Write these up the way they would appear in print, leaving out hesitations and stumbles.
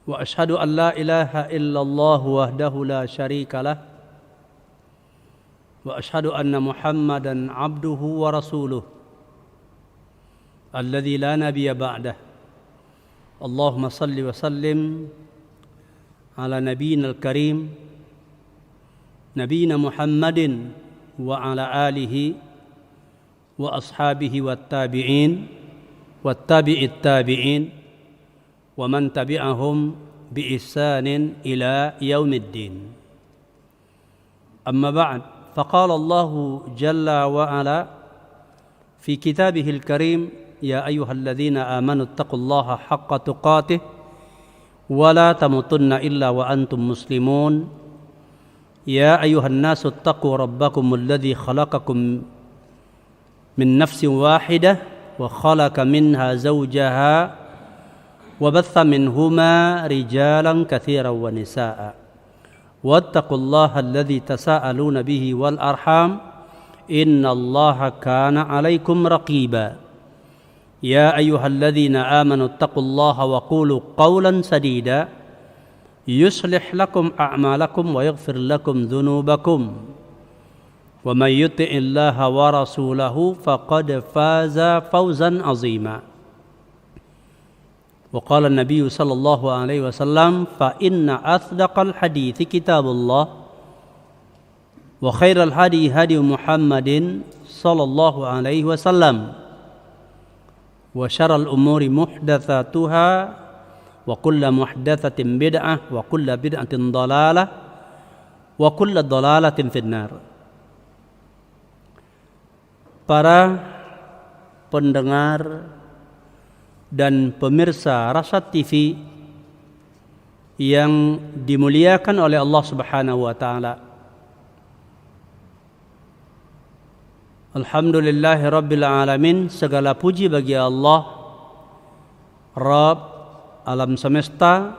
وأشهد أن لا إله إلا الله وحده لا شريك له وأشهد أن محمدا عبده ورسوله الذي لا نبي بعده اللهم صل وسلم على نبينا الكريم نبينا محمد وعلى آله وأصحابه والتابعين والتابع التابعين ومن تبعهم بإحسان إلى يوم الدين أما بعد فقال الله جل وعلا في كتابه الكريم يا أيها الذين آمنوا اتقوا الله حق تقاته ولا تموتن إلا وأنتم مسلمون يا أيها الناس اتقوا ربكم الذي خلقكم من نفس واحدة وخلق منها زوجها وبث منهما رجالا كثيرا ونساء واتقوا الله الذي تساءلون به والأرحام إن الله كان عليكم رقيبا يا أيها الذين آمنوا اتقوا الله وقولوا قولا سديدا يصلح لكم أعمالكم ويغفر لكم ذنوبكم ومن يطع الله ورسوله فقد فاز فوزا عظيما وقال النبي صلى الله عليه وسلم فإن أصدق الحديث كتاب الله وخير الهدي هدي محمد صلى الله عليه وسلم وشر الأمور محدثاتها وكل محدثة بدعة وكل بدعة ضلالة وكل ضلالة في النار. Para pendengar dan pemirsa Rasyad TV yang dimuliakan oleh Allah Subhanahu wa taala. Alhamdulillahirabbil alamin, segala puji bagi Allah Rabb alam semesta.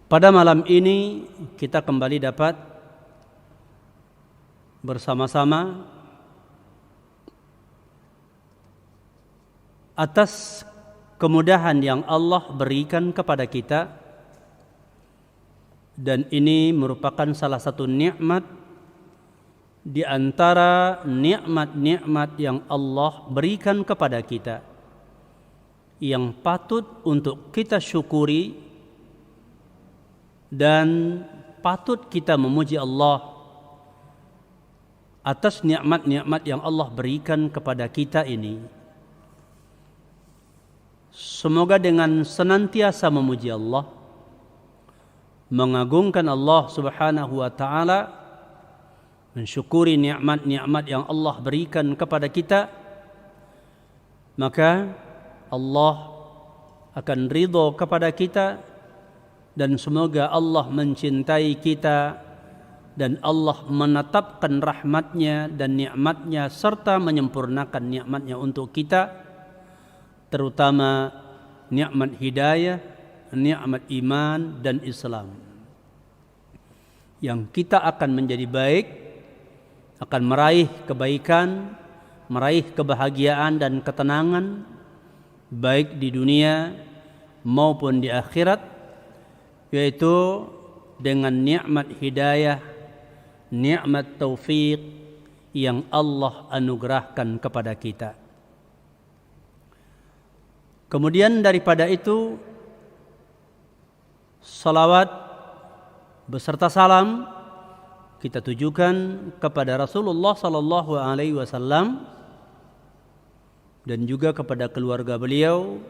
Pada malam ini kita kembali dapat bersama-sama atas kemudahan yang Allah berikan kepada kita, dan ini merupakan salah satu nikmat di antara nikmat-nikmat yang Allah berikan kepada kita yang patut untuk kita syukuri dan patut kita memuji Allah atas nikmat-nikmat yang Allah berikan kepada kita ini. Semoga dengan senantiasa memuji Allah, mengagungkan Allah Subhanahu wa taala, mensyukuri nikmat-nikmat yang Allah berikan kepada kita, maka Allah akan ridho kepada kita, dan semoga Allah mencintai kita dan Allah menetapkan rahmatnya dan nikmatnya serta menyempurnakan nikmatnya untuk kita, terutama nikmat hidayah, nikmat iman dan Islam, yang kita akan menjadi baik, akan meraih kebaikan, meraih kebahagiaan dan ketenangan baik di dunia maupun di akhirat, yaitu dengan nikmat hidayah, nikmat taufik yang Allah anugerahkan kepada kita. Kemudian daripada itu, salawat beserta salam kita tujukan kepada Rasulullah sallallahu alaihi wasallam dan juga kepada keluarga beliau,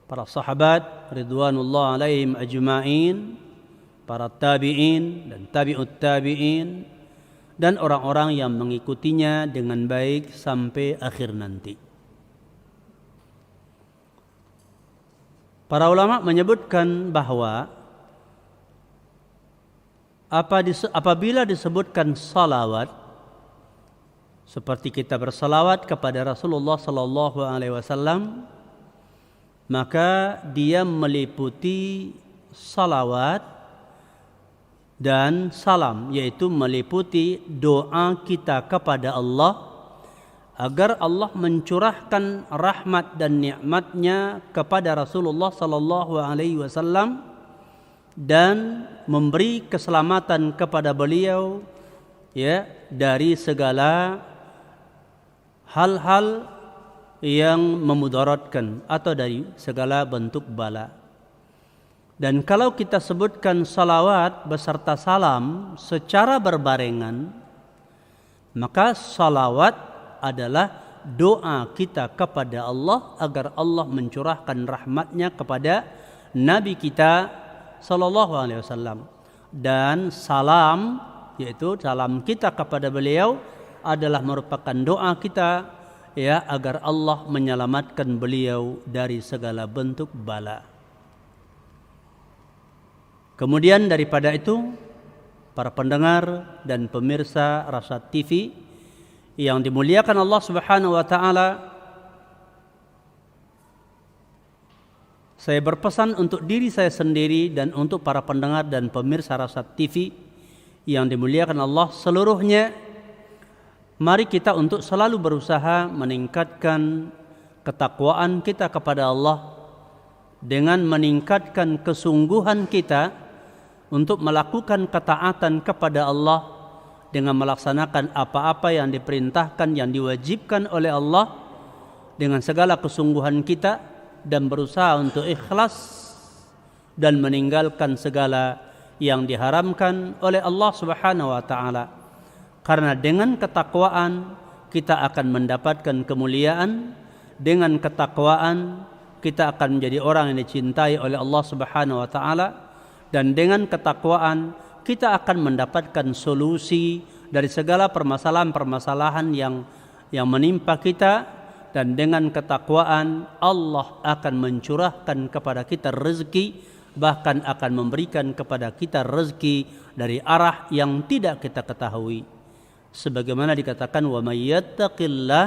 para sahabat ridwanullah alaihim ajma'in, para tabi'in dan tabi'ut tabi'in, dan orang-orang yang mengikutinya dengan baik sampai akhir nanti. Para ulama menyebutkan bahwa apabila disebutkan salawat, seperti kita bersalawat kepada Rasulullah sallallahu alaihi wasallam, maka dia meliputi salawat dan salam, yaitu meliputi doa kita kepada Allah agar Allah mencurahkan rahmat dan nikmatnya kepada Rasulullah sallallahu alaihi wasallam dan memberi keselamatan kepada beliau ya dari segala hal-hal yang memudaratkan atau dari segala bentuk bala. Dan kalau kita sebutkan salawat beserta salam secara berbarengan, maka salawat adalah doa kita kepada Allah agar Allah mencurahkan rahmatnya kepada Nabi kita sallallahu alaihi wasallam. Dan salam, yaitu salam kita kepada beliau, adalah merupakan doa kita ya agar Allah menyelamatkan beliau dari segala bentuk bala. Kemudian daripada itu, para pendengar dan pemirsa Rasyad TV yang dimuliakan Allah Subhanahu wa taala, saya berpesan untuk diri saya sendiri dan untuk para pendengar dan pemirsa Rasyad TV yang dimuliakan Allah seluruhnya, mari kita untuk selalu berusaha meningkatkan ketakwaan kita kepada Allah dengan meningkatkan kesungguhan kita untuk melakukan ketaatan kepada Allah dengan melaksanakan apa-apa yang diperintahkan, yang diwajibkan oleh Allah dengan segala kesungguhan kita, dan berusaha untuk ikhlas dan meninggalkan segala yang diharamkan oleh Allah Subhanahu wa taala. Karena dengan ketakwaan kita akan mendapatkan kemuliaan, dengan ketakwaan kita akan menjadi orang yang dicintai oleh Allah Subhanahu wa taala, dan dengan ketakwaan kita akan mendapatkan solusi dari segala permasalahan-permasalahan yang menimpa kita, dan dengan ketakwaan Allah akan mencurahkan kepada kita rezeki, bahkan akan memberikan kepada kita rezeki dari arah yang tidak kita ketahui. Sebagaimana dikatakan, wa may yattaqillah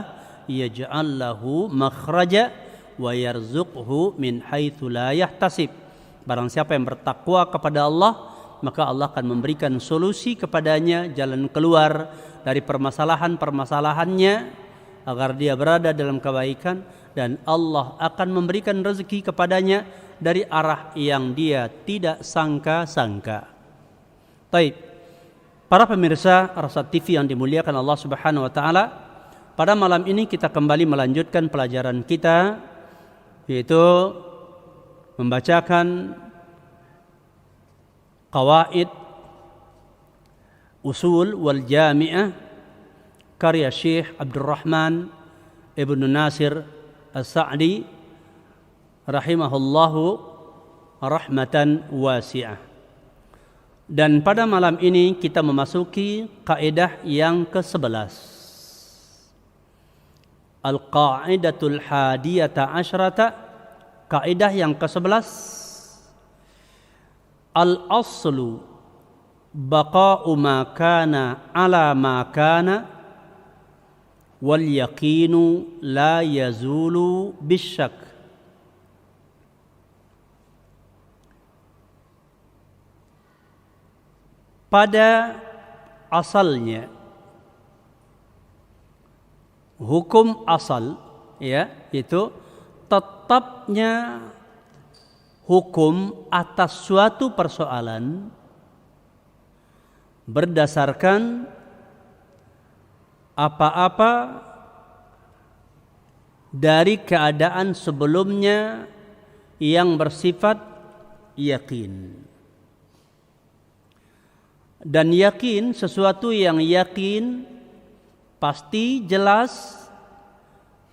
yaj'al lahu makhraja wa yarzuqhu min haitsu la yahtasib. Barang siapa yang bertakwa kepada Allah, maka Allah akan memberikan solusi kepadanya, jalan keluar dari permasalahan-permasalahannya agar dia berada dalam kebaikan, dan Allah akan memberikan rezeki kepadanya dari arah yang dia tidak sangka-sangka. Baik, para pemirsa Rasyad TV yang dimuliakan Allah Subhanahu wa taala, pada malam ini kita kembali melanjutkan pelajaran kita, yaitu membacakan qawaid usul wal jami'ah karya Syekh Abdul Rahman Ibn Nasir As-Sa'di rahimahullahu rahmatan wasi'ah. Dan pada malam ini kita memasuki kaidah yang ke-11. Al-Qa'idatul Hadiyata Asyrata, kaidah yang ke-11. Al-aslu baqa'u ma kana ala ma kana wal yaqinu la yazulu bisyak. Pada asalnya, hukum asal ya itu tetapnya hukum atas suatu persoalan berdasarkan apa-apa dari keadaan sebelumnya yang bersifat yakin. Dan yakin, sesuatu yang yakin pasti jelas,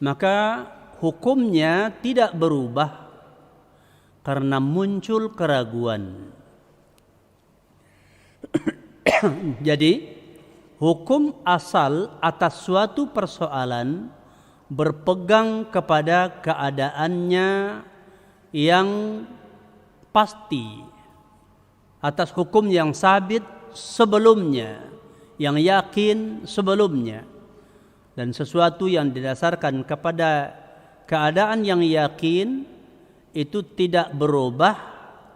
maka hukumnya tidak berubah karena muncul keraguan. Jadi hukum asal atas suatu persoalan berpegang kepada keadaannya yang pasti, atas hukum yang sabit sebelumnya, yang yakin sebelumnya. Dan sesuatu yang didasarkan kepada keadaan yang yakin itu tidak berubah,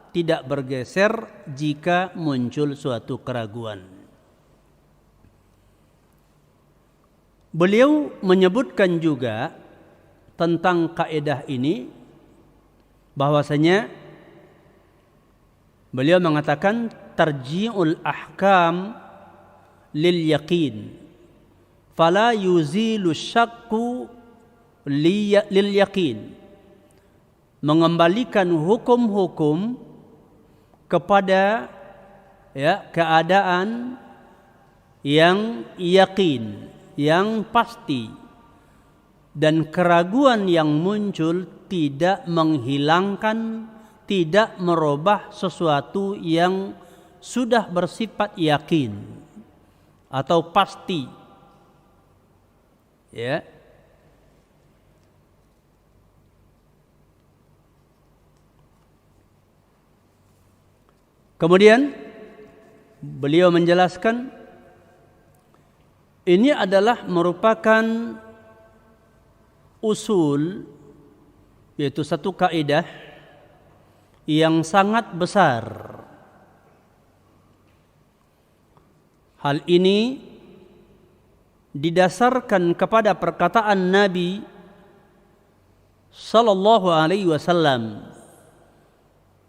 tidak bergeser jika muncul suatu keraguan. Beliau menyebutkan juga tentang kaidah ini bahwasanya beliau mengatakan tarji'ul ahkam lil yaqin fala yuzilu syakku lil yaqin, mengembalikan hukum-hukum kepada keadaan yang yakin, yang pasti, dan keraguan yang muncul tidak menghilangkan, tidak merubah sesuatu yang sudah bersifat yakin atau pasti. Ya. Kemudian beliau menjelaskan ini adalah merupakan usul, yaitu satu kaidah yang sangat besar. Hal ini didasarkan kepada perkataan Nabi sallallahu alaihi wasallam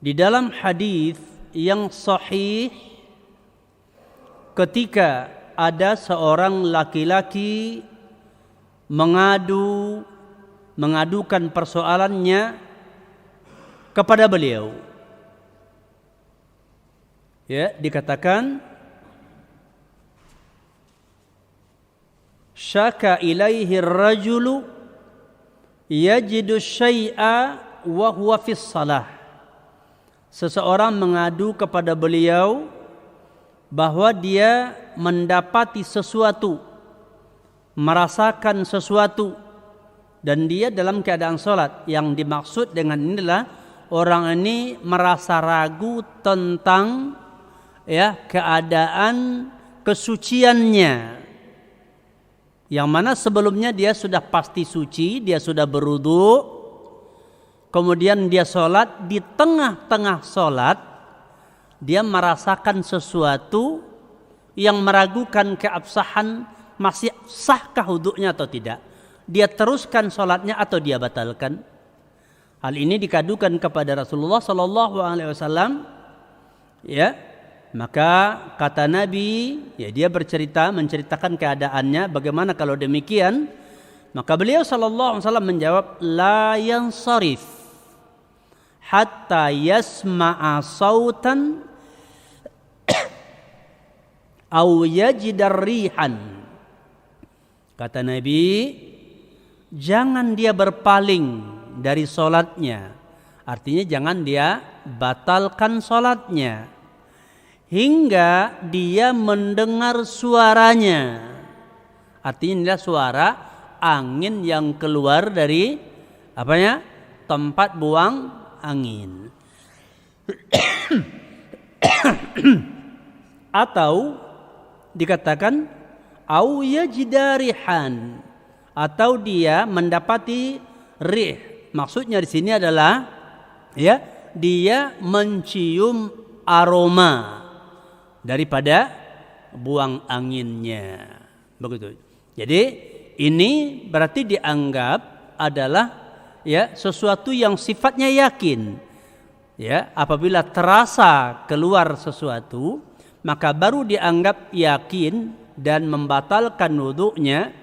di dalam hadis yang sahih ketika ada seorang laki-laki mengadukan persoalannya kepada beliau. Ya, dikatakan syaka ilaihi ar-rajulu yajidu syai'a wa huwa fis salah. Seseorang mengadu kepada beliau bahwa dia mendapati sesuatu, merasakan sesuatu, dan dia dalam keadaan salat. Yang dimaksud dengan inilah orang ini merasa ragu tentang keadaan kesuciannya, yang mana sebelumnya dia sudah pasti suci, dia sudah berwudu, kemudian dia sholat, di tengah-tengah sholat dia merasakan sesuatu yang meragukan keabsahan, masih sahkah wudunya atau tidak, dia teruskan sholatnya atau dia batalkan. Hal ini dikadukan kepada Rasulullah sallallahu alaihi wasallam. Ya, maka kata Nabi, dia menceritakan keadaannya, bagaimana kalau demikian? Maka beliau sallallahu alaihi wasallam menjawab, la yansarif hatta yasma'a sautan aw yajidar rihan. Kata Nabi, jangan dia berpaling dari solatnya, artinya jangan dia batalkan solatnya hingga dia mendengar suaranya, artinya inilah suara angin yang keluar dari tempat buang angin. Atau dikatakan au yajidarihan, atau dia mendapati rih. Maksudnya di sini adalah dia mencium aroma daripada buang anginnya. Begitu. Jadi ini berarti dianggap adalah sesuatu yang sifatnya yakin. Apabila terasa keluar sesuatu, maka baru dianggap yakin dan membatalkan wudunya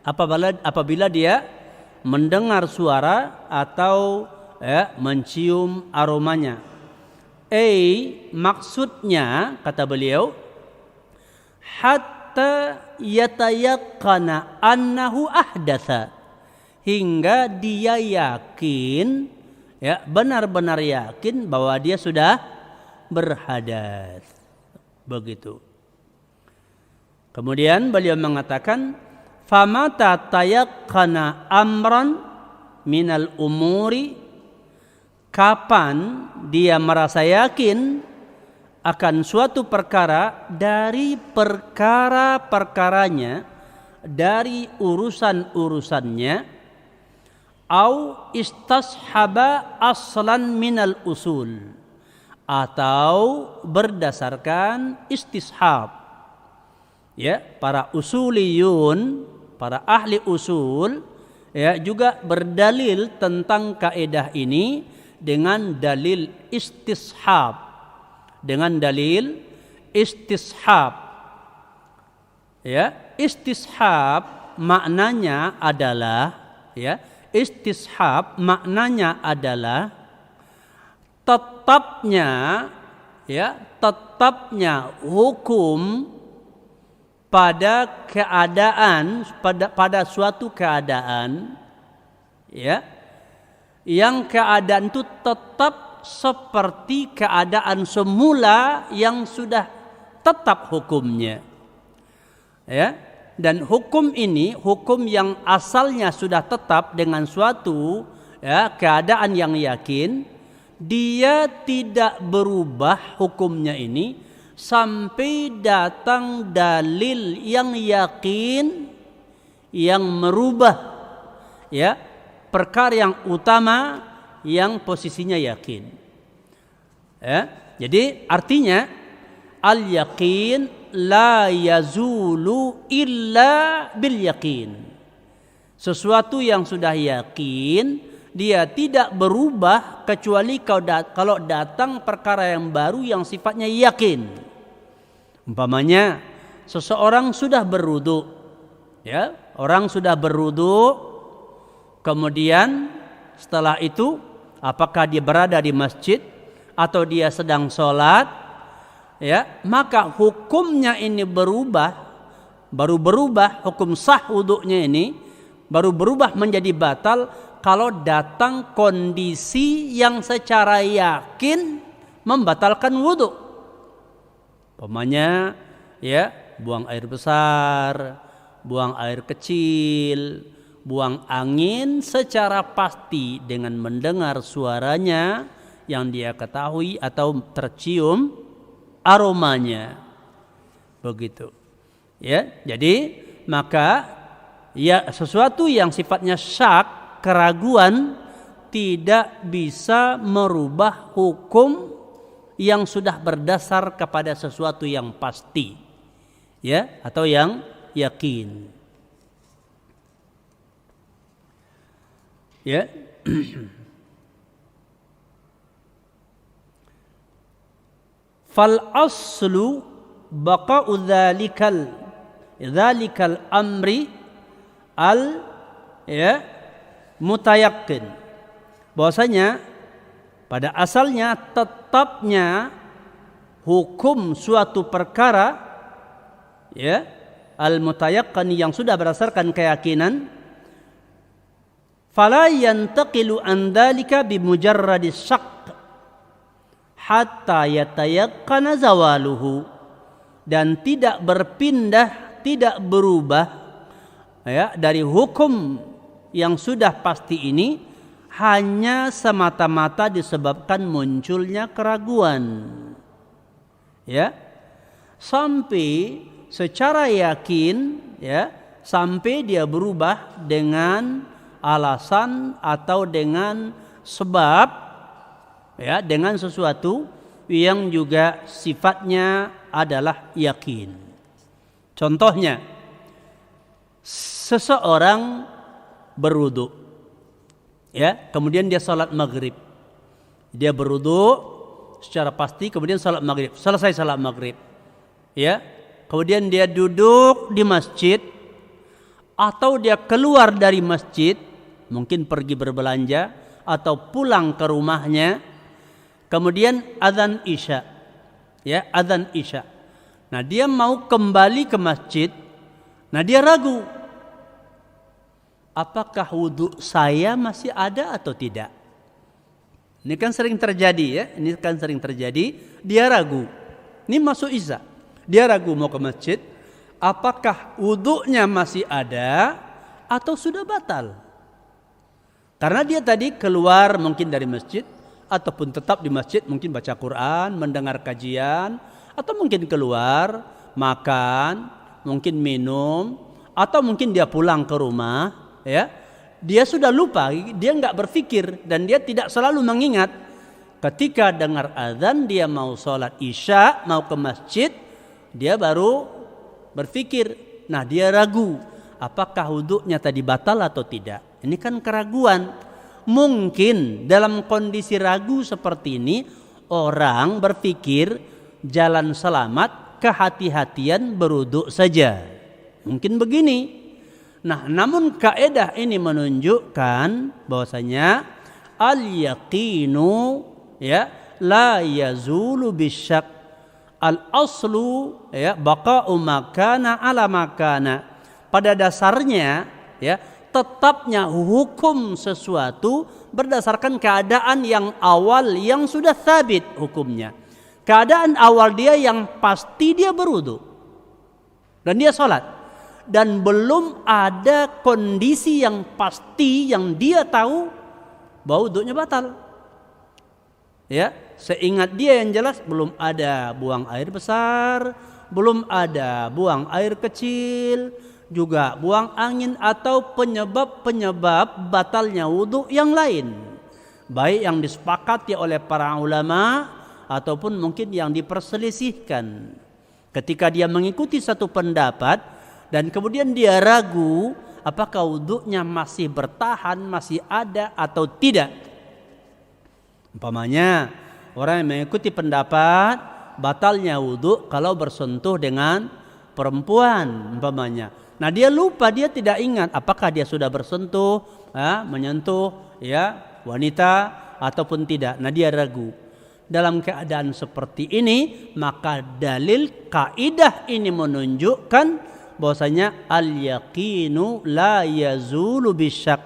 apabila dia mendengar suara atau mencium aromanya. Maksudnya kata beliau, hatta yatayaqqana annahu ahdatsa, hingga dia yakin, benar-benar yakin bahwa dia sudah berhadas. Begitu. Kemudian beliau mengatakan, famata tayaqqana amran minal umuri, kapan dia merasa yakin akan suatu perkara dari perkara-perkaranya, dari urusan-urusannya, au istashaba aslan minal usul, atau berdasarkan istishab. Para usuliyun, para ahli usul ya juga berdalil tentang kaidah ini dengan dalil istishab. Dengan dalil istishab. Ya, istishab maknanya adalah tetapnya hukum pada suatu keadaan yang keadaan itu tetap seperti keadaan semula yang sudah tetap hukumnya. Dan hukum ini, hukum yang asalnya sudah tetap dengan suatu keadaan yang yakin, dia tidak berubah hukumnya ini sampai datang dalil yang yakin yang merubah perkara yang utama yang posisinya yakin. Jadi artinya al-yaqin la yazulu illa bil yaqin. Sesuatu yang sudah yakin dia tidak berubah kecuali kalau datang perkara yang baru yang sifatnya yakin. Umpamanya seseorang sudah berwudu, orang sudah berwudu, kemudian setelah itu apakah dia berada di masjid atau dia sedang sholat, maka hukumnya ini baru berubah hukum sah wudunya ini baru berubah menjadi batal kalau datang kondisi yang secara yakin membatalkan wudu. Umpamanya buang air besar, buang air kecil, buang angin secara pasti dengan mendengar suaranya yang dia ketahui atau tercium aromanya. Begitu. Jadi maka sesuatu yang sifatnya syak, keraguan, tidak bisa merubah hukum yang sudah berdasar kepada sesuatu yang pasti atau yang yakin. Fal aslu baqa'u dzalikal amri al mutayaqqin. Bahwasanya pada asalnya tetapnya hukum suatu perkara al mutayaqqin yang sudah berdasarkan keyakinan, fala yantaqilu an dzalika bi mujarradis syak hatta yatayaqqana zawaluhu, dan tidak berpindah, tidak berubah dari hukum yang sudah pasti ini hanya semata-mata disebabkan munculnya keraguan, sampai secara yakin, sampai dia berubah dengan alasan atau dengan sebab, dengan sesuatu yang juga sifatnya adalah yakin. Contohnya, seseorang berwudu, kemudian dia salat maghrib. Dia berwudu secara pasti, kemudian salat maghrib. Selesai salat maghrib, kemudian dia duduk di masjid atau dia keluar dari masjid, mungkin pergi berbelanja atau pulang ke rumahnya. Kemudian azan Isya. Azan Isya. Nah, dia mau kembali ke masjid. Nah, dia ragu. Apakah wudu saya masih ada atau tidak? Ini kan sering terjadi, Ini kan sering terjadi. Dia ragu. Ini masuk Isya. Dia ragu mau ke masjid. Apakah wudunya masih ada atau sudah batal? Karena dia tadi keluar mungkin dari masjid, ataupun tetap di masjid, mungkin baca Quran, mendengar kajian, atau mungkin keluar, makan, mungkin minum, atau mungkin dia pulang ke rumah, dia sudah lupa, dia nggak berpikir, dan dia tidak selalu mengingat. Ketika dengar azan, dia mau sholat Isya, mau ke masjid, dia baru berpikir. Nah, dia ragu, apakah wudunya tadi batal atau tidak. Ini kan keraguan. Mungkin dalam kondisi ragu seperti ini orang berpikir jalan selamat kehati-hatian berwudu saja. Mungkin begini. Nah, namun kaidah ini menunjukkan bahwasanya al-yaqinu ya la yazulu bisyak. Al-aslu ya baqa'u makana ala makana. Pada dasarnya ya tetapnya hukum sesuatu berdasarkan keadaan yang awal yang sudah sabit hukumnya. Keadaan awal dia yang pasti dia berwudu dan dia sholat, dan belum ada kondisi yang pasti yang dia tahu bahwa wudunya batal. Ya, seingat dia yang jelas belum ada buang air besar, belum ada buang air kecil, juga buang angin atau penyebab-penyebab batalnya wudu yang lain, baik yang disepakati oleh para ulama ataupun mungkin yang diperselisihkan. Ketika dia mengikuti satu pendapat dan kemudian dia ragu apakah wudunya masih bertahan, masih ada atau tidak. Umpamanya orang yang mengikuti pendapat batalnya wudu kalau bersentuh dengan perempuan umpamanya. Nah, dia lupa, dia tidak ingat apakah dia sudah bersentuh, menyentuh ya wanita ataupun tidak. Nah, dia ragu. Dalam keadaan seperti ini, maka dalil kaidah ini menunjukkan bahwasanya al-yaqinu la yazulu bisyak,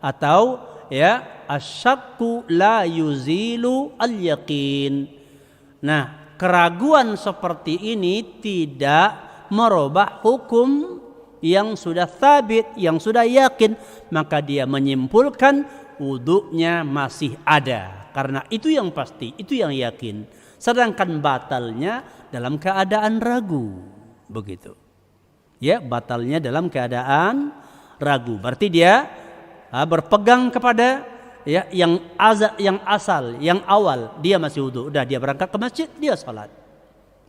atau ya asyakku la yuzilu al-yaqin. Nah, keraguan seperti ini tidak merubah hukum yang sudah sabit, yang sudah yakin, maka dia menyimpulkan wudunya masih ada, karena itu yang pasti, itu yang yakin. Sedangkan batalnya dalam keadaan ragu, begitu. Ya, batalnya dalam keadaan ragu. Berarti dia berpegang kepada ya yang asal, yang awal, dia masih wudu. Udah dia berangkat ke masjid, dia salat.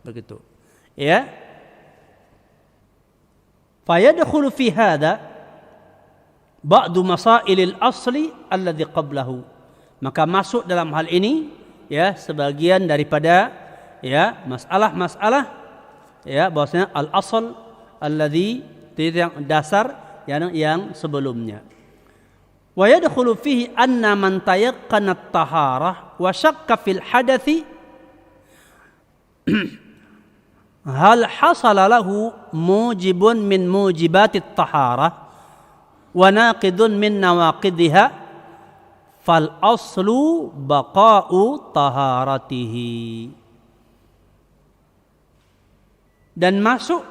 Begitu. Ya. Fayadkhulu fi hadha ba'du masailil asli alladhi qablahu. Maka masuk dalam hal ini ya sebagian daripada ya masalah-masalah ya bahwasanya al-asl alladhi, yang dasar yang sebelumnya. Wa yadkhulu fihi anna man tayaqqana at-taharah wa syakka fil hadathi hal hasala lahu mujibun min mujibatit taharah wa naqidun min nawaqidha fal aslu baqa'u taharatihi. Dan masuk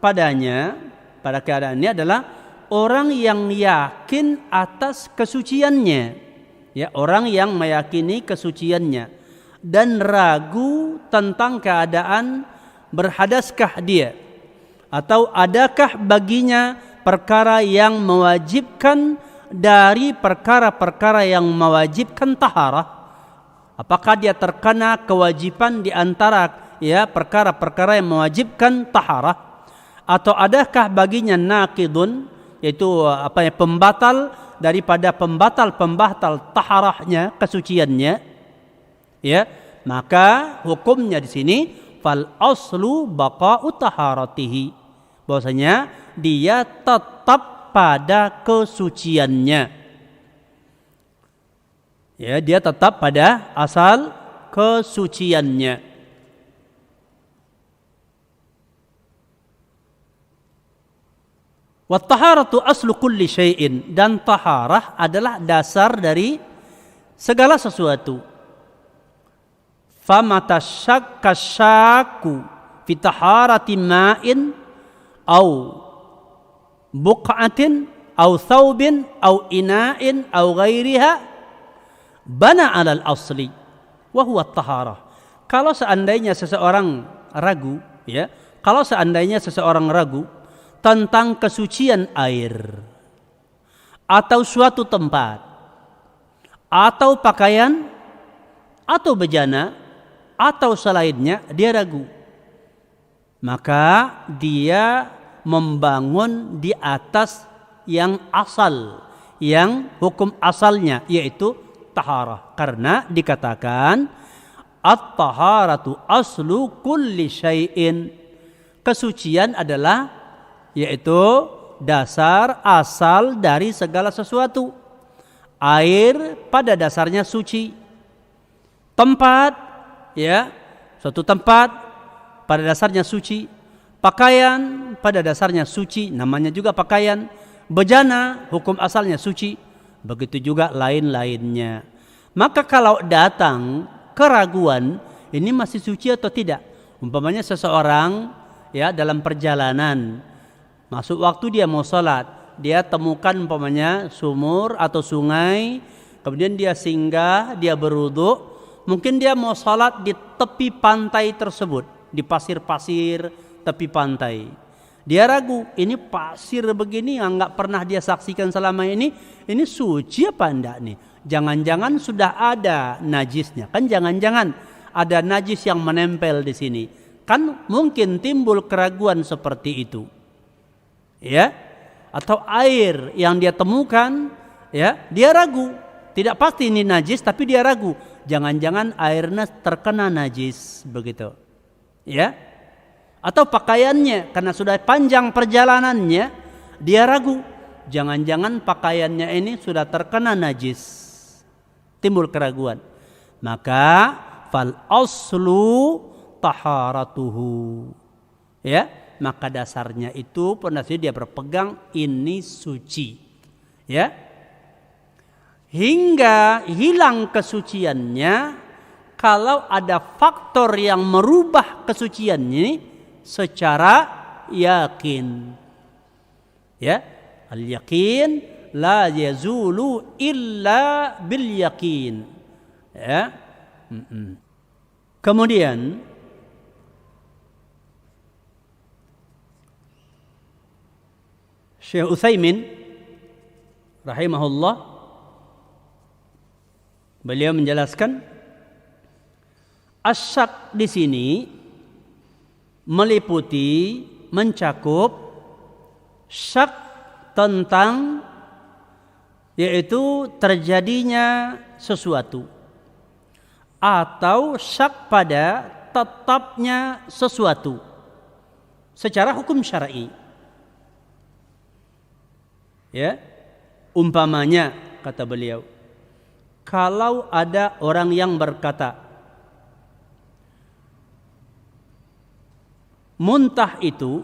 padanya pada keadaan ini adalah orang yang yakin atas kesuciannya, ya, orang yang meyakini kesuciannya dan ragu tentang keadaan berhadaskah dia, atau adakah baginya perkara yang mewajibkan dari perkara-perkara yang mewajibkan taharah. Apakah dia terkena kewajiban di antara ya perkara-perkara yang mewajibkan taharah, atau adakah baginya naqidun, yaitu pembatal daripada pembatal taharahnya, kesuciannya, ya, maka hukumnya di sini fal aslu baqa'u taharatihi, bahwasanya dia tetap pada kesuciannya. Ya, dia tetap pada asal kesuciannya. Wa taharatu aslu kulli syai'in, dan taharah adalah dasar dari segala sesuatu. Famata syakka syakku fi taharati ma'in au buq'atin au thawbin au ina'in au ghairiha bana 'alal asli wa huwa taharah. Kalau seandainya seseorang ragu, ya, kalau seandainya seseorang ragu tentang kesucian air atau suatu tempat atau pakaian atau bejana atau selainnya, dia ragu, maka dia membangun di atas yang asal, yang hukum asalnya, yaitu taharah. Karena dikatakan at-taharatu aslu kulli syai'in. Kesucian adalah yaitu dasar asal dari segala sesuatu. Air pada dasarnya suci. Tempat, ya, suatu tempat pada dasarnya suci. Pakaian pada dasarnya suci, namanya juga pakaian. Bejana hukum asalnya suci. Begitu juga lain-lainnya. Maka kalau datang keraguan, ini masih suci atau tidak? Umpamanya seseorang ya dalam perjalanan, masuk waktu dia mau sholat, dia temukan umpamanya sumur atau sungai, kemudian dia singgah, dia berwudu, mungkin dia mau sholat di tepi pantai tersebut, di pasir-pasir tepi pantai. Dia ragu, ini pasir begini yang nggak pernah dia saksikan selama ini suci apa enggak nih? Jangan-jangan sudah ada najisnya, kan jangan-jangan ada najis yang menempel di sini. Kan mungkin timbul keraguan seperti itu. Ya? Atau air yang dia temukan, ya, dia ragu. Tidak pasti ini najis tapi dia ragu. Jangan-jangan airnya terkena najis begitu. Ya? Atau pakaiannya karena sudah panjang perjalanannya, dia ragu. Jangan-jangan pakaiannya ini sudah terkena najis. Timbul keraguan. Maka fal aslu taharatuhu. Ya, maka dasarnya itu pondasi dia berpegang ini suci. Ya. Hingga hilang kesuciannya kalau ada faktor yang merubah kesuciannya ini secara yakin. Ya, al-yakin la yazulu illa bil yakin. Ya. Kemudian Syekh Utsaimin rahimahullah beliau menjelaskan asyak di sini meliputi, mencakup syak tentang yaitu terjadinya sesuatu atau syak pada tetapnya sesuatu secara hukum syar'i. Ya, umpamanya kata beliau, kalau ada orang yang berkata muntah itu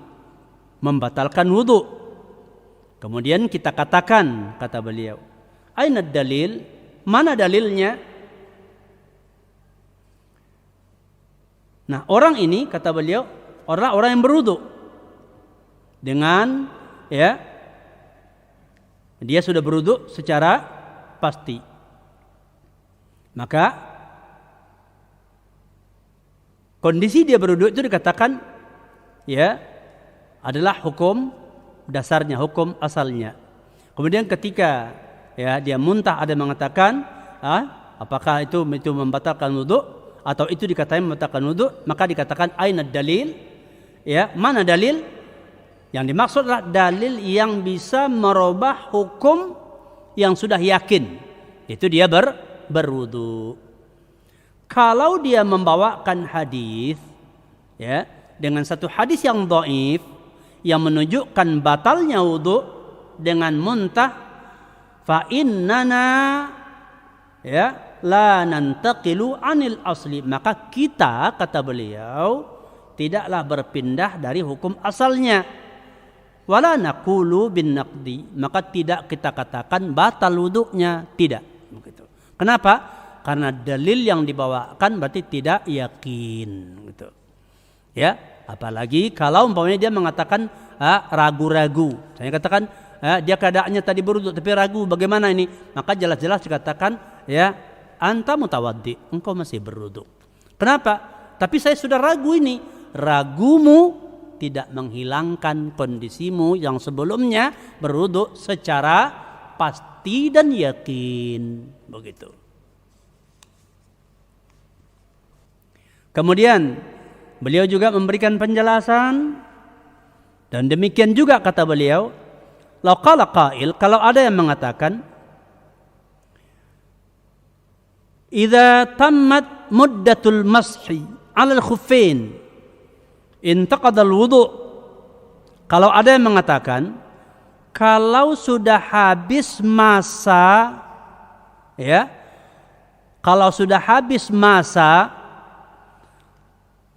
membatalkan wudu, kemudian kita katakan, kata beliau, aina dalil, mana dalilnya? Nah, orang ini kata beliau orang yang berwudu dengan ya dia sudah berwudu secara pasti. Maka kondisi dia berwudu itu dikatakan ya adalah hukum dasarnya, hukum asalnya. Kemudian ketika ya dia muntah, ada mengatakan apakah itu membatalkan wudu atau itu dikatakan membatalkan wudu, maka dikatakan aina dalil, ya, mana dalil? Yang dimaksud adalah dalil yang bisa merubah hukum yang sudah yakin, itu dia berwudu. Kalau dia membawakan hadis ya dengan satu hadis yang dhaif yang menunjukkan batalnya wudu dengan muntah, fa innana ya la nantaqilu anil asli, maka kita, kata beliau, tidaklah berpindah dari hukum asalnya. Wala naqulu bin naqdi, maka tidak kita katakan batal wudunya, tidak begitu. Kenapa? Karena dalil yang dibawakan berarti tidak yakin gitu. Ya, apalagi kalau umpamanya dia mengatakan ragu-ragu. Saya katakan dia keadaannya tadi berwudu tapi ragu, bagaimana ini? Maka jelas-jelas dikatakan ya anta mutawaddi, engkau masih berwudu. Kenapa? Tapi saya sudah ragu ini. Ragumu tidak menghilangkan kondisimu yang sebelumnya berwudu secara pasti dan yakin, begitu. Kemudian beliau juga memberikan penjelasan Dan demikian juga kata beliau, law qala qail, kalau ada yang mengatakan, idza tammat muddatul mashi 'ala al-khuffain intaqada al-wudu'. Kalau ada yang mengatakan, kalau sudah habis masa, ya, kalau sudah habis masa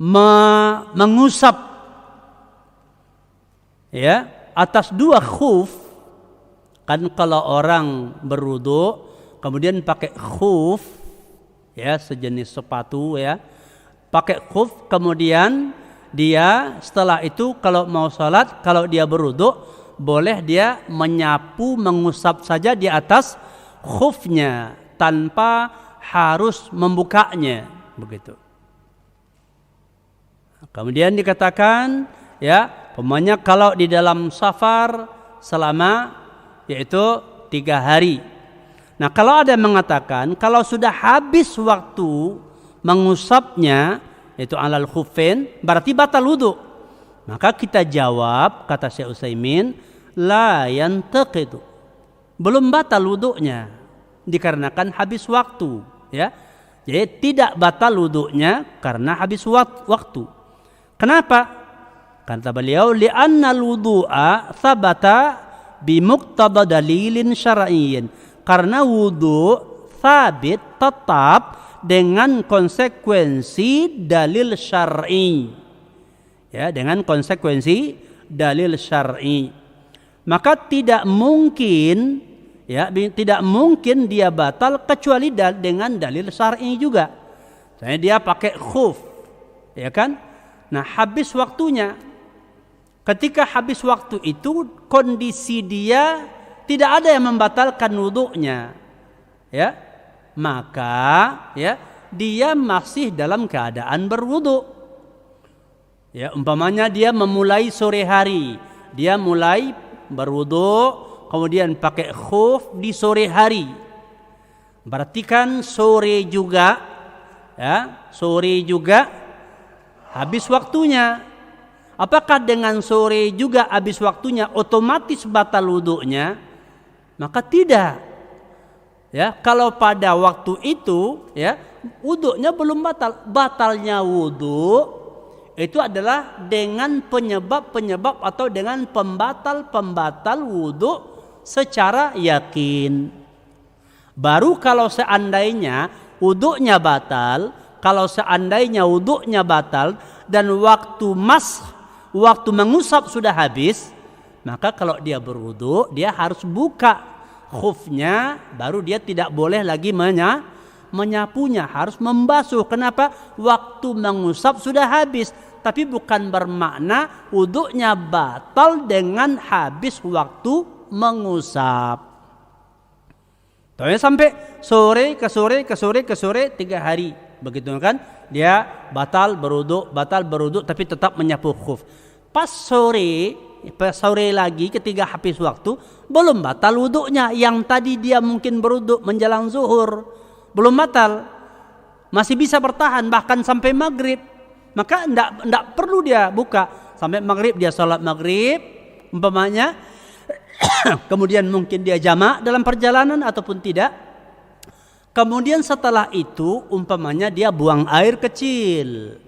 mengusap, ya, atas dua khuf, kan kalau orang berwudu kemudian pakai khuf, ya, sejenis sepatu, ya, pakai khuf, kemudian dia setelah itu kalau mau sholat, kalau dia berwudu boleh dia menyapu, mengusap saja di atas khufnya tanpa harus membukanya, begitu. Kemudian dikatakan, ya, umpamanya kalau di dalam safar selama yaitu 3 hari. Nah, kalau ada yang mengatakan kalau sudah habis waktu mengusapnya yaitu alal khuffain, berarti batal wudu. Maka kita jawab, kata Syekh Utsaimin, la yantaqidu, belum batal wudunya dikarenakan habis waktu, ya. Jadi tidak batal wudunya karena habis waktu. Kenapa? Kata beliau, li'anna al-wudu'a thabata bimuqtada dalilin syar'iyyin. Karena wudu sabit tetap dengan konsekuensi dalil syar'i. Ya, dengan konsekuensi dalil syar'i. Maka tidak mungkin, ya, tidak mungkin dia batal kecuali dengan dalil syar'i juga. Misalnya dia pakai khuf, ya kan? Nah, habis waktunya. Ketika habis waktu itu kondisi dia tidak ada yang membatalkan wudunya, ya, maka, ya, dia masih dalam keadaan berwudu. Ya, umpamanya dia memulai sore hari, dia mulai berwudu, kemudian pakai khuf di sore hari. Berarti kan sore juga, ya, sore juga habis waktunya. Apakah dengan sore juga habis waktunya otomatis batal wudunya? Maka tidak. Ya, kalau pada waktu itu, ya, wudunya belum batal. Batalnya wudu itu adalah dengan penyebab-penyebab atau dengan pembatal-pembatal wudu secara yakin. Baru kalau seandainya wudunya batal, kalau seandainya wudunya batal dan waktu mengusap sudah habis, maka kalau dia berwudu dia harus buka khufnya, baru dia tidak boleh lagi menyapunya, harus membasuh. Kenapa? Waktu mengusap sudah habis, tapi bukan bermakna wudunya batal dengan habis waktu mengusap. Tanya sampai sore ke sore 3 hari, begitu kan? Dia batal berwudu tapi tetap menyapu khuf. Pas sore lagi ketika habis waktu belum batal wudunya. Yang tadi dia mungkin berwudu menjelang zuhur belum batal, masih bisa bertahan bahkan sampai maghrib. Maka enggak perlu dia buka sampai maghrib, dia sholat maghrib umpamanya. Kemudian mungkin dia jamak dalam perjalanan ataupun tidak. Kemudian setelah itu umpamanya dia buang air kecil,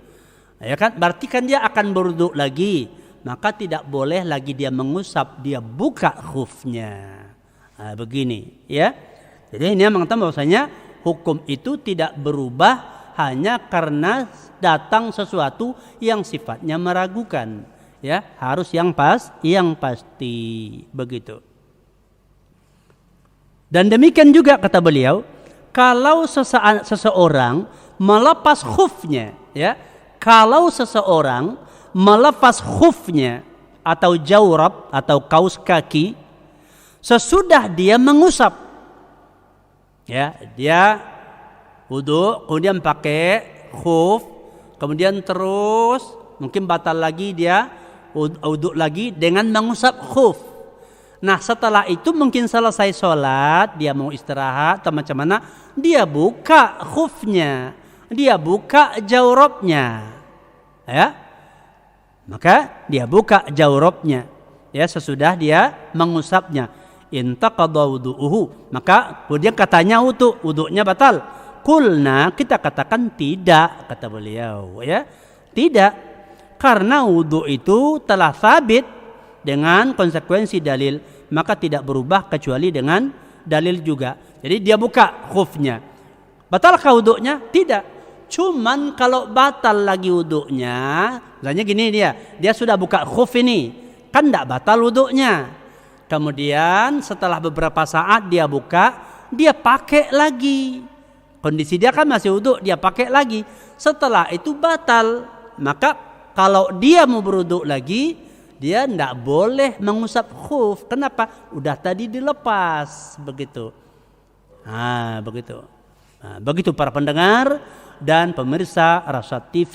ya kan? Berarti kan dia akan berwudu lagi, maka tidak boleh lagi dia mengusap, dia buka khufnya. Nah, begini, ya. Jadi ini yang mengatakan bahwasanya hukum itu tidak berubah hanya karena datang sesuatu yang sifatnya meragukan, ya. Harus yang pasti, begitu. Dan demikian juga kata beliau, kalau seseorang melepas khufnya, ya, kalau seseorang melepas khufnya atau jawrab atau kaus kaki sesudah dia mengusap, ya, dia wudu kemudian pakai khuf, kemudian terus mungkin batal lagi dia wudu lagi dengan mengusap khuf. Nah, setelah itu mungkin selesai sholat, dia mau istirahat atau macam mana, dia buka khufnya, dia buka jawrabnya, ya. Maka dia buka jawrabnya, ya, sesudah dia mengusapnya. Intaqadha wudu'uhu, maka kemudian katanya wudu'nya batal. Qulna, kita katakan tidak, kata beliau, ya. Tidak, karena wudu itu telah sabit dengan konsekuensi dalil, maka tidak berubah kecuali dengan dalil juga. Jadi dia buka khufnya. Batalkah wudunya? Tidak. Cuman kalau batal lagi wudunya, misalnya gini, dia sudah buka khuf ini, kan tidak batal wudunya. Kemudian setelah beberapa saat dia buka, dia pakai lagi. Kondisi dia kan masih wudu, dia pakai lagi. Setelah itu batal. Maka kalau dia mau berwudu lagi, dia tidak boleh mengusap khuf. Kenapa? Udah tadi dilepas, begitu. Begitu. Begitu para pendengar dan pemirsa Rasyad TV,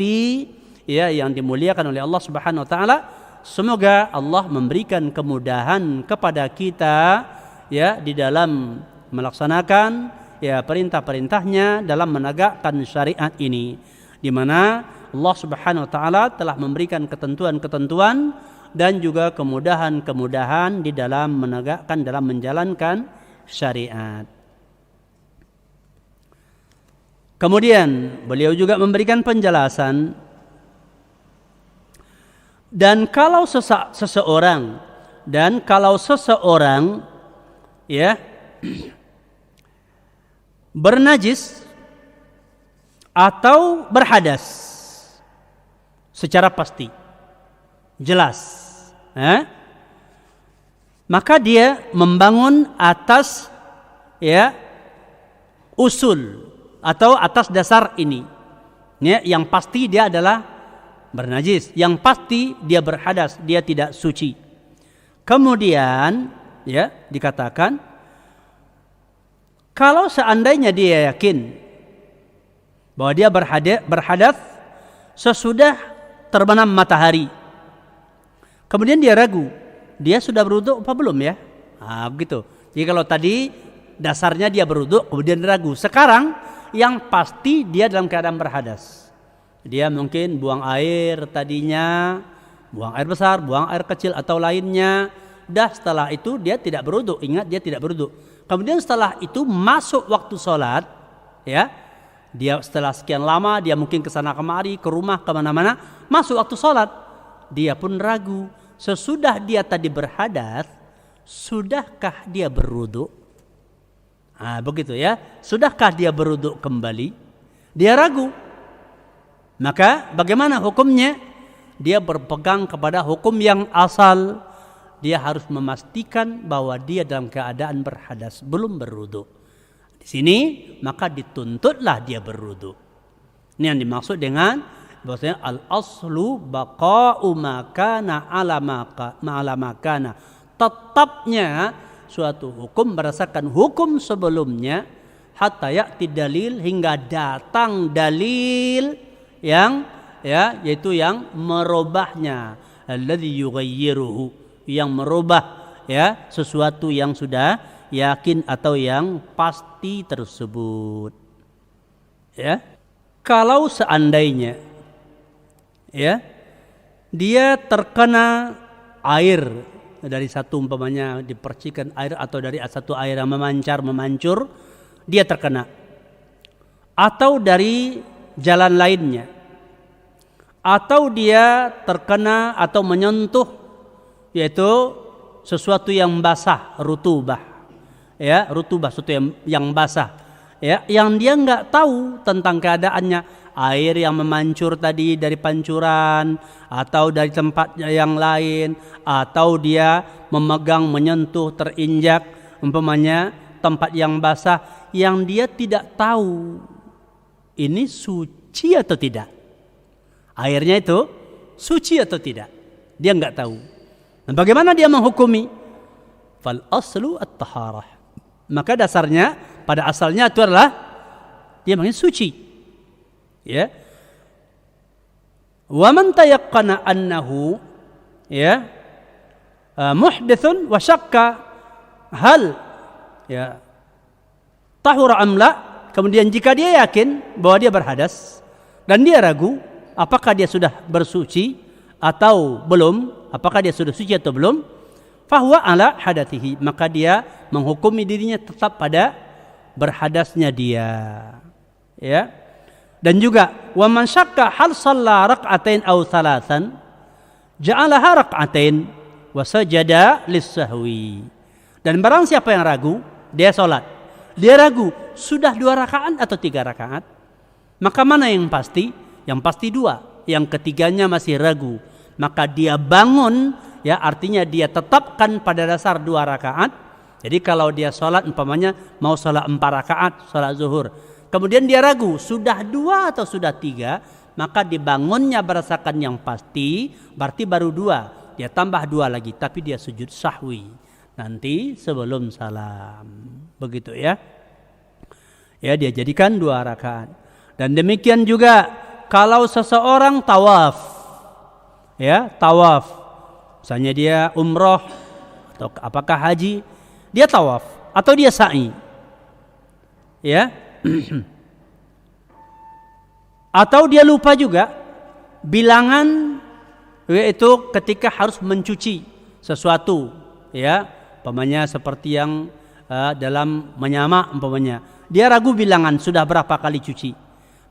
ya, yang dimuliakan oleh Allah Subhanahu wa taala. Semoga Allah memberikan kemudahan kepada kita, ya, di dalam melaksanakan, ya, perintah-perintahnya dalam menegakkan syariat ini, di mana Allah Subhanahu wa taala telah memberikan ketentuan-ketentuan dan juga kemudahan-kemudahan di dalam menegakkan, dalam menjalankan syariat. Kemudian beliau juga memberikan penjelasan, dan kalau seseorang ya bernajis atau berhadas secara pasti, jelas, maka dia membangun atas, ya, usul atau atas dasar ini, ya, yang pasti dia adalah bernajis, yang pasti dia berhadas, dia tidak suci. Kemudian, ya, dikatakan kalau seandainya dia yakin bahwa dia berhadas sesudah terbenam matahari, kemudian dia ragu, dia sudah berwudu apa belum, ya? Begitu. Jadi kalau tadi dasarnya dia berwudu, kemudian ragu, sekarang yang pasti dia dalam keadaan berhadas. Dia mungkin buang air tadinya, buang air besar, buang air kecil atau lainnya. Setelah itu dia tidak berwudu. Ingat, dia tidak berwudu. Kemudian setelah itu masuk waktu sholat, ya, dia setelah sekian lama dia mungkin kesana kemari, ke rumah, kemana-mana, masuk waktu sholat, dia pun ragu. Sesudah dia tadi berhadas, sudahkah dia berwudu? Begitu, ya. Sudahkah dia berwudu kembali? Dia ragu. Maka bagaimana hukumnya? Dia berpegang kepada hukum yang asal. Dia harus memastikan bahwa dia dalam keadaan berhadas, belum berwudu. Di sini maka dituntutlah dia berwudu. Ini yang dimaksud dengan bahwasanya al-aslu baqa'u ma kana ala ma kana. Tetapnya suatu hukum berdasarkan hukum sebelumnya, hatta ya'ti dalil, hingga datang dalil yang, ya, yaitu yang merubahnya, alladzi yughayyiruhu, yang merubah, ya, sesuatu yang sudah yakin atau yang pasti tersebut. Ya, kalau seandainya, ya, dia terkena air dari satu, umpamanya dipercikan air atau dari satu air yang memancur, dia terkena, atau dari jalan lainnya, atau dia terkena atau menyentuh, yaitu sesuatu yang basah, rutubah, ya, rutubah, sesuatu yang basah, ya, yang dia nggak tahu tentang keadaannya, air yang memancur tadi dari pancuran atau dari tempat yang lain, atau dia memegang, menyentuh, terinjak, umpamanya tempat yang basah, yang dia tidak tahu ini suci atau tidak, airnya itu suci atau tidak, dia nggak tahu. Dan bagaimana dia menghukumi? Fal aslu at-taharah, maka dasarnya, pada asalnya itu adalah dia menjadi suci, ya. Wa man tayaqqana annahu, ya, muhditsun wa syakka hal, ya, tahura amla, kemudian jika dia yakin bahwa dia berhadas dan dia ragu apakah dia sudah bersuci atau belum, apakah dia sudah suci atau belum, fahuwa ala hadathihi, maka dia menghukumi dirinya tetap pada berhadasnya dia. Ya. Dan juga wa man syakka hal shalla rak'atain aw thalathan ja'alaha rak'atain wa sajada lis-sahwi. Dan barang siapa yang ragu, dia salat, dia ragu sudah 2 rakaat atau 3 rakaat, maka mana yang pasti? Yang pasti 2, yang ketiganya masih ragu, maka dia bangun, ya artinya dia tetapkan pada dasar 2 rakaat. Jadi kalau dia sholat umpamanya mau sholat 4 rakaat sholat zuhur, kemudian dia ragu sudah 2 atau sudah 3, maka dibangunnya berdasarkan yang pasti, berarti baru 2, dia tambah 2 lagi, tapi dia sujud sahwi nanti sebelum salam, begitu ya. Ya, dia jadikan 2 rakaat. Dan demikian juga kalau seseorang tawaf, ya tawaf, misalnya dia umroh atau apakah haji, dia tawaf atau dia sa'i, ya, atau dia lupa juga bilangan, yaitu ketika harus mencuci sesuatu, ya, umpamanya seperti yang dalam menyamak umpamanya, dia ragu bilangan sudah berapa kali cuci,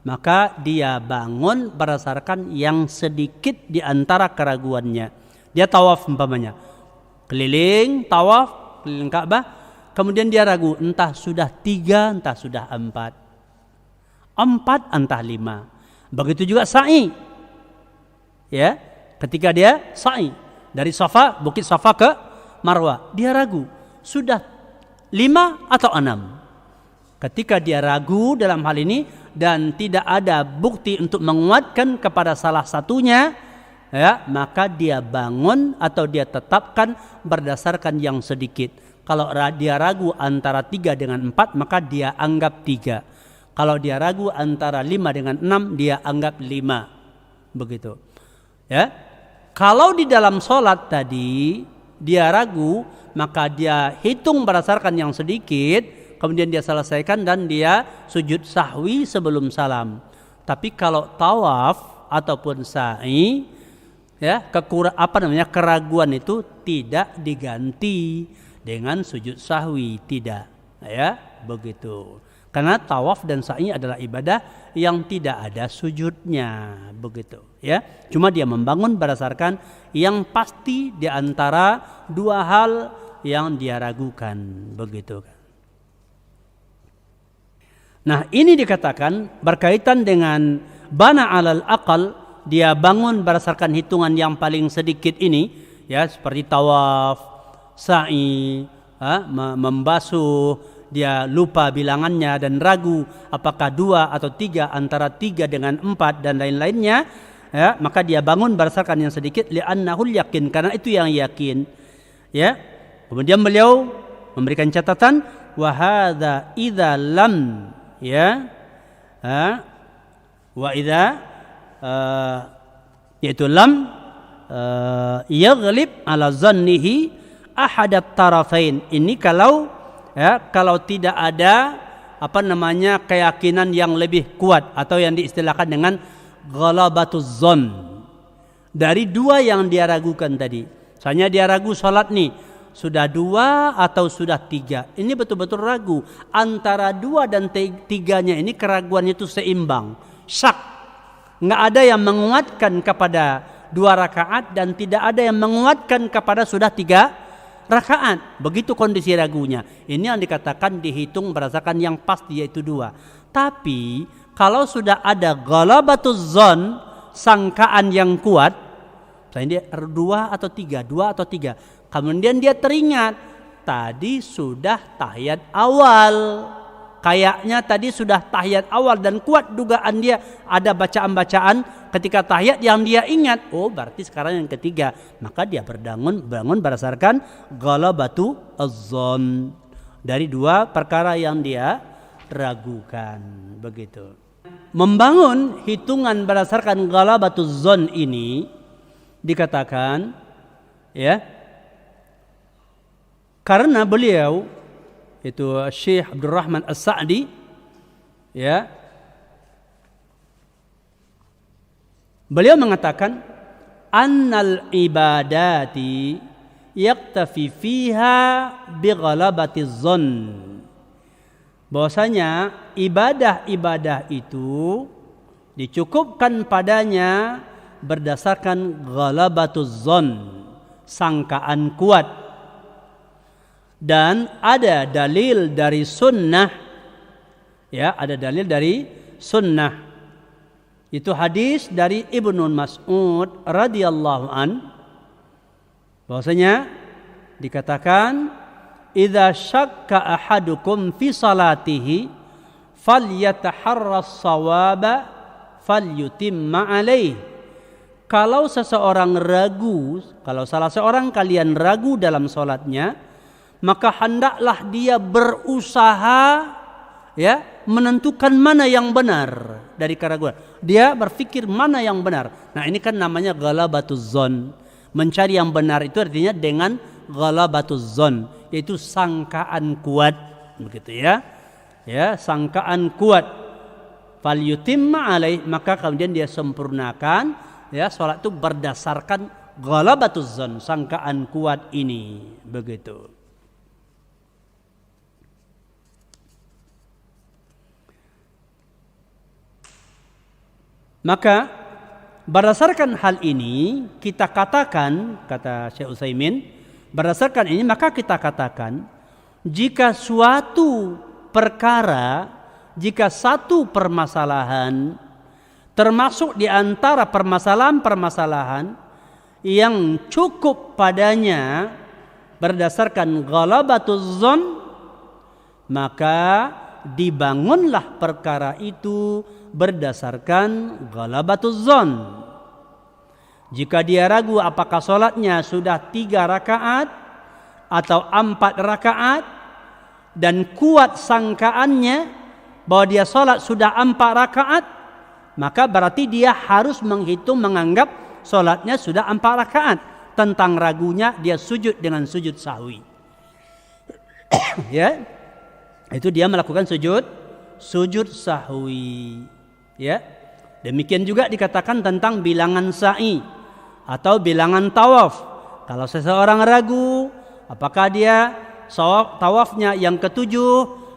maka dia bangun berdasarkan yang sedikit di antara keraguannya. Dia tawaf umpamanya, keliling tawaf, keliling Ka'bah, kemudian dia ragu entah sudah 3, entah sudah 4, entah 5. Begitu juga sa'i, ya, ketika dia sa'i dari Safa, bukit Safa ke Marwah, dia ragu sudah 5 atau 6. Ketika dia ragu dalam hal ini dan tidak ada bukti untuk menguatkan kepada salah satunya, ya, maka dia bangun atau dia tetapkan berdasarkan yang sedikit. Kalau dia ragu antara 3 dengan 4, maka dia anggap 3. Kalau dia ragu antara 5 dengan 6, dia anggap 5. Begitu. Ya. Kalau di dalam sholat tadi dia ragu, maka dia hitung berdasarkan yang sedikit, kemudian dia selesaikan dan dia sujud sahwi sebelum salam. Tapi kalau tawaf ataupun sa'i, ya, keraguan itu tidak diganti dengan sujud sahwi, tidak, ya, begitu. Karena tawaf dan sa'i adalah ibadah yang tidak ada sujudnya, begitu, ya. Cuma dia membangun berdasarkan yang pasti di antara 2 hal yang dia ragukan, begitu. Nah, ini dikatakan berkaitan dengan bana alal aqal, dia bangun berdasarkan hitungan yang paling sedikit ini, ya, seperti tawaf, sa'i, membasuh, dia lupa bilangannya dan ragu apakah 2 atau 3, antara 3 dengan 4 dan lain-lainnya, ya, maka dia bangun berdasarkan yang sedikit, li'annahul yakin, karena itu yang yakin, ya. Kemudian beliau memberikan catatan, wa hadza idza lam, ya, wa idza, yaitu lam yaghlib ala zannihi ahadat tarafain. Ini kalau, ya, kalau tidak ada keyakinan yang lebih kuat atau yang diistilahkan dengan ghalabatuz zon, dari 2 yang dia ragukan tadi. Misalnya dia ragu salat nih sudah 2 atau sudah 3. Ini betul-betul ragu antara 2 dan 3-nya, ini keraguannya itu seimbang, syak. Enggak ada yang menguatkan kepada 2 rakaat dan tidak ada yang menguatkan kepada sudah 3 rakaat. Begitu kondisi ragunya. Ini yang dikatakan dihitung berdasarkan yang pasti, yaitu 2. Tapi kalau sudah ada ghalabatuz zon, sangkaan yang kuat, misalnya dia 2 atau 3, kemudian dia teringat tadi sudah tahiyat awal, kayaknya tadi sudah tahiyat awal dan kuat dugaan dia ada bacaan-bacaan ketika tahiyat yang dia ingat, oh berarti sekarang yang ketiga, maka dia bangun berdasarkan ghalabatu az-zon, dari 2 perkara yang dia ragukan, begitu. Membangun hitungan berdasarkan ghalabatu az-zon ini dikatakan, ya, karena beliau itu Syekh Abdul Rahman As-Sa'di, ya, beliau mengatakan annal ibadati yaktafi fiha bighalabatiz zon. Bahwasanya ibadah-ibadah itu dicukupkan padanya berdasarkan ghalabatuz zon, sangkaan kuat. Dan ada dalil dari sunnah, ya, ada dalil dari sunnah. Itu hadis dari Ibnu Mas'ud radhiyallahu an, bahwasanya dikatakan, idza syakka ahadukum fi salatihi falyataharras shawaba falyutimma alaih. Kalau seseorang ragu, kalau salah seorang kalian ragu dalam salatnya, maka hendaklah dia berusaha, ya, menentukan mana yang benar dari keraguan. Dia berpikir mana yang benar. Nah, ini kan namanya ghalabatuz zon. Mencari yang benar itu artinya dengan ghalabatuz zon, yaitu sangkaan kuat, begitu ya. Ya, sangkaan kuat. Falyutimma alaih, maka kemudian dia sempurnakan, ya, salat itu berdasarkan ghalabatuz zon, sangkaan kuat ini, begitu. Maka berdasarkan hal ini kita katakan, kata Syekh Utsaimin, berdasarkan ini maka kita katakan, jika suatu perkara, jika satu permasalahan termasuk di antara permasalahan-permasalahan yang cukup padanya berdasarkan ghalabatuz zon, maka dibangunlah perkara itu berdasarkan ghalabatuz zon. Jika dia ragu apakah salatnya sudah 3 rakaat atau 4 rakaat dan kuat sangkaannya bahwa dia salat sudah 4 rakaat, maka berarti dia harus menghitung, menganggap salatnya sudah 4 rakaat. Tentang ragunya dia sujud dengan sujud sahwi. Ya, itu dia melakukan sujud sahwi. Ya, demikian juga dikatakan tentang bilangan sa'i atau bilangan tawaf. Kalau seseorang ragu apakah dia tawafnya yang ke-7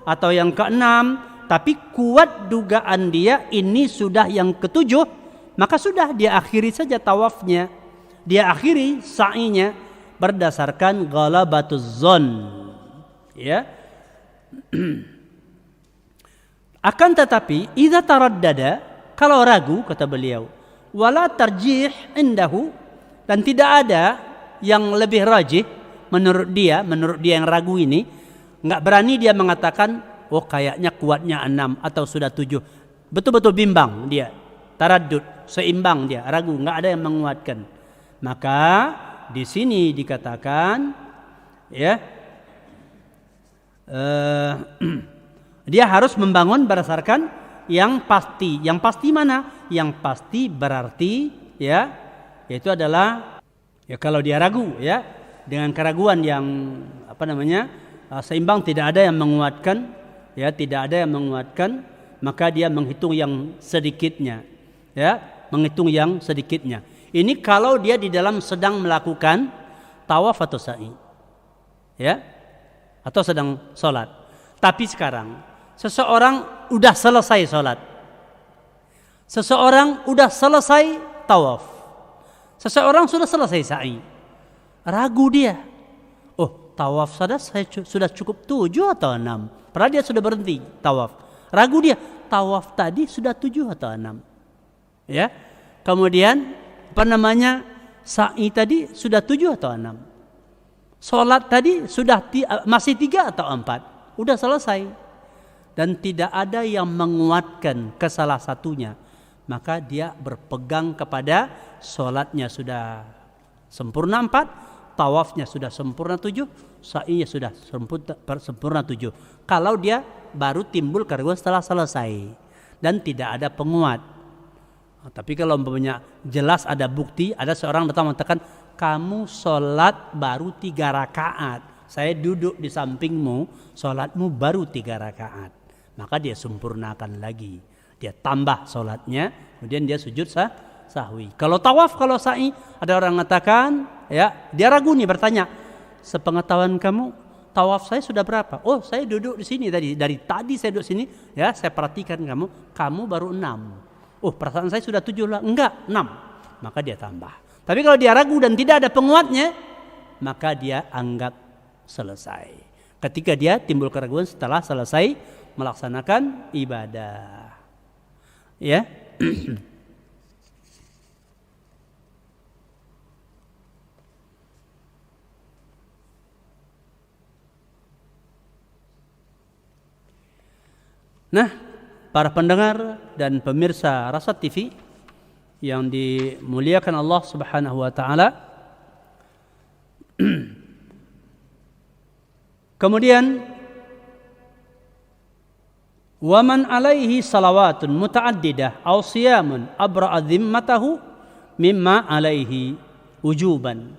atau yang ke-6, tapi kuat dugaan dia ini sudah yang ke-7, maka sudah dia akhiri saja tawafnya, dia akhiri sa'inya berdasarkan ghalabatuz zon. Ya. Akan tetapi idza taraddada, kalau ragu, kata beliau, wala tarjih indahu, dan tidak ada yang lebih rajih menurut dia yang ragu ini, enggak berani dia mengatakan, oh kayaknya kuatnya 6 atau sudah 7. Betul-betul bimbang dia, taraddud, seimbang dia, ragu, enggak ada yang menguatkan. Maka di sini dikatakan, ya, dia harus membangun berdasarkan yang pasti. Yang pasti mana? Yang pasti berarti, ya, yaitu adalah, ya, kalau dia ragu, ya, dengan keraguan yang seimbang, tidak ada yang menguatkan, ya, tidak ada yang menguatkan, maka dia menghitung yang sedikitnya, ya, menghitung yang sedikitnya. Ini kalau dia di dalam sedang melakukan tawaf atau sa'i, ya, atau sedang sholat. Tapi sekarang seseorang udah selesai sholat, seseorang udah selesai tawaf, seseorang sudah selesai sa'i, ragu dia, oh tawaf sudah cukup 7 atau 6, padahal dia sudah berhenti tawaf. Ragu dia, tawaf tadi sudah 7 atau 6. Ya. Kemudian sa'i tadi sudah 7 atau 6. Salat tadi sudah masih 3 atau 4. Udah selesai. Dan tidak ada yang menguatkan ke salah satunya. Maka dia berpegang kepada salatnya sudah sempurna 4, tawafnya sudah sempurna 7, sa'inya sudah sempurna 7. Kalau dia baru timbul keraguan setelah selesai dan tidak ada penguat. Tapi kalau umpamanya jelas ada bukti, ada seorang datang mengatakan, kamu sholat baru 3 rakaat, saya duduk di sampingmu, sholatmu baru 3 rakaat, maka dia sempurnakan lagi, dia tambah sholatnya, kemudian dia sujud sahwi. Kalau tawaf, kalau sa'i, ada orang mengatakan, ya, dia ragu nih bertanya, sepengetahuan kamu tawaf saya sudah berapa? Oh, saya duduk di sini tadi. Dari tadi saya duduk sini, ya, saya perhatikan kamu baru 6. Oh, perasaan saya sudah 7 lah. Enggak, 6. Maka dia tambah. Tapi kalau dia ragu dan tidak ada penguatnya, maka dia anggap selesai. Ketika dia timbul keraguan setelah selesai melaksanakan ibadah. Ya. Nah, para pendengar dan pemirsa Rasad TV yang dimuliakan Allah Subhanahu wa taala. Kemudian waman alaihi salawatun mutaaddidah aw siyamun abra'a dhimmatahu mimma alaihi wujuban.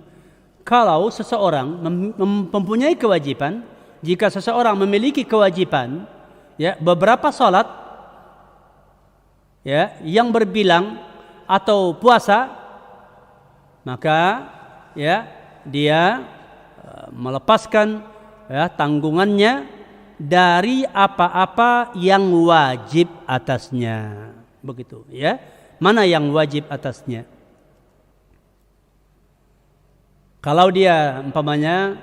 Kalau seseorang mempunyai kewajiban, jika seseorang memiliki kewajiban, ya, beberapa salat, ya, yang berbilang atau puasa, maka, ya, dia melepaskan, ya, tanggungannya dari apa-apa yang wajib atasnya. Begitu, ya. Mana yang wajib atasnya? Kalau dia umpamanya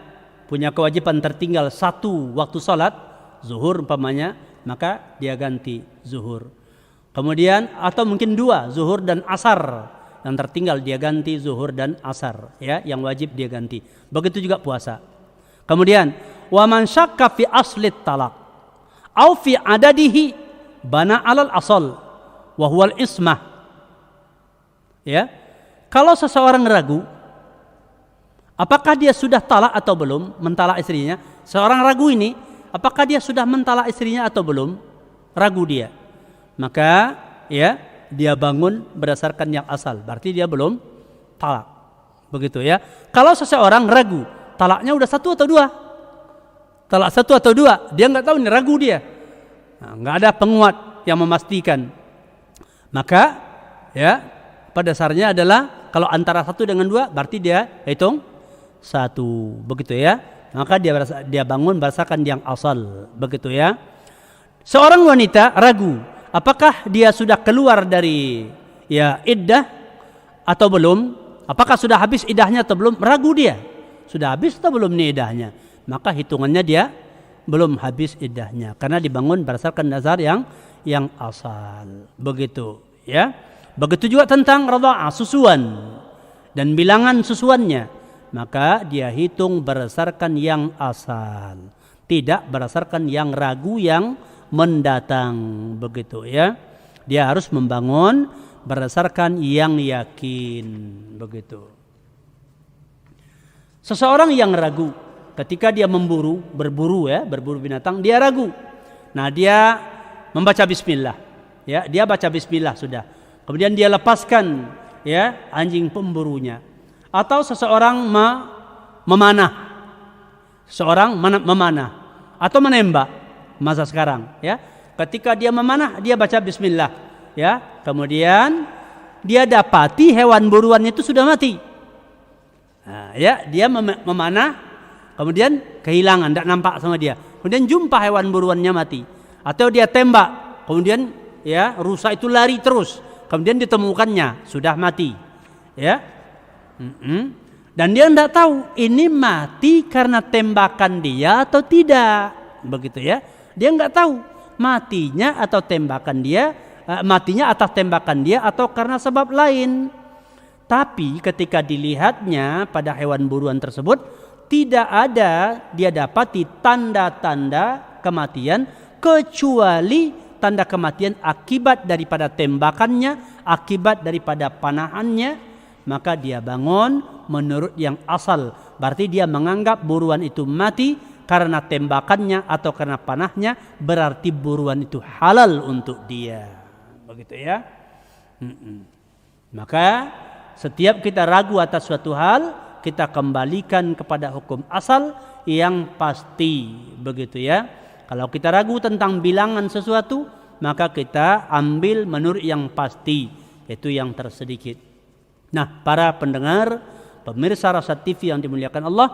punya kewajiban tertinggal 1 waktu salat, zuhur umpamanya, maka dia ganti zuhur. Kemudian atau mungkin 2, zuhur dan asar, yang tertinggal dia ganti zuhur dan asar, ya, yang wajib dia ganti. Begitu juga puasa. Kemudian wa man syakka fi aslit talaq au fi adadihi bana alal asal wa huwal ismah. Ya. Kalau seseorang ragu apakah dia sudah talak atau belum, mentalak istrinya, seorang ragu ini apakah dia sudah mentalak istrinya atau belum? Ragu dia. Maka, ya, dia bangun berdasarkan yang asal. Berarti dia belum talak. Begitu, ya. Kalau seseorang ragu, talaknya udah 1 atau 2? Talak 1 atau 2? Dia nggak tahu, ini ragu dia. Nah, nggak ada penguat yang memastikan. Maka, ya, pada dasarnya adalah kalau antara 1 dengan 2, berarti dia hitung 1. Begitu, ya. Maka dia bangun berdasarkan yang asal. Begitu, ya. Seorang wanita ragu, apakah dia sudah keluar dari, ya, iddah atau belum? Apakah sudah habis iddahnya atau belum? Ragu dia. Sudah habis atau belum nih iddahnya? Maka hitungannya dia belum habis iddahnya karena dibangun berdasarkan nazar yang asal. Begitu, ya. Begitu juga tentang radha'ah, susuan dan bilangan susuannya. Maka dia hitung berdasarkan yang asal, tidak berdasarkan yang ragu yang mendatang. Begitu, ya. Dia harus membangun berdasarkan yang yakin. Begitu. Seseorang yang ragu ketika dia berburu binatang, dia ragu. Nah, dia membaca bismillah, ya, dia baca bismillah sudah. Kemudian dia lepaskan, ya, anjing pemburunya. Atau seseorang memanah. Seorang memanah atau menembak masa sekarang, ya. Ketika dia memanah, dia baca bismillah, ya. Kemudian dia dapati hewan buruan itu sudah mati. Nah, ya, dia memanah, kemudian kehilangan, tidak nampak sama dia. Kemudian jumpa hewan buruannya mati. Atau dia tembak, kemudian, ya, rusa itu lari terus. Kemudian ditemukannya sudah mati, ya. Dan dia tidak tahu ini mati karena tembakan dia atau tidak. Begitu, ya. Dia nggak tahu matinya atau tembakan dia, matinya atas tembakan dia atau karena sebab lain. Tapi ketika dilihatnya pada hewan buruan tersebut, tidak ada dia dapati tanda-tanda kematian kecuali tanda kematian akibat daripada tembakannya, akibat daripada panahannya. Maka dia bangun menurut yang asal. Berarti dia menganggap buruan itu mati karena tembakannya atau karena panahnya, berarti buruan itu halal untuk dia. Begitu, ya. Maka setiap kita ragu atas suatu hal, kita kembalikan kepada hukum asal yang pasti. Begitu, ya. Kalau kita ragu tentang bilangan sesuatu, maka kita ambil menurut yang pasti, itu yang tersedikit. Nah, para pendengar, pemirsa Rasad TV yang dimuliakan Allah,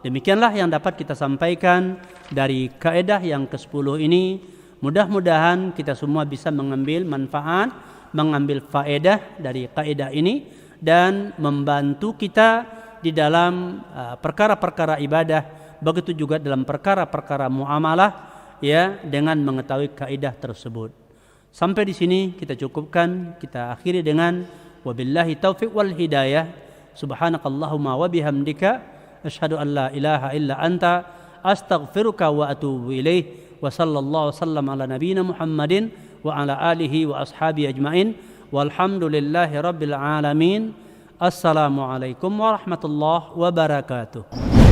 demikianlah yang dapat kita sampaikan dari kaidah yang ke-10 ini. Mudah-mudahan kita semua bisa mengambil manfaat, mengambil faedah dari kaidah ini dan membantu kita di dalam perkara-perkara ibadah, begitu juga dalam perkara-perkara muamalah, ya, dengan mengetahui kaidah tersebut. Sampai di sini kita cukupkan, kita akhiri dengan wabillahi taufiq wal hidayah. Subhanakallahumma wa bihamdika asyhadu an la ilaha illa anta astaghfiruka wa atubu ilaih. Wa sallallahu wasallam ala nabiyyina Muhammadin wa ala alihi wa ashabihi ajmain. Walhamdulillahi rabbil alamin. Assalamualaikum warahmatullahi wabarakatuh.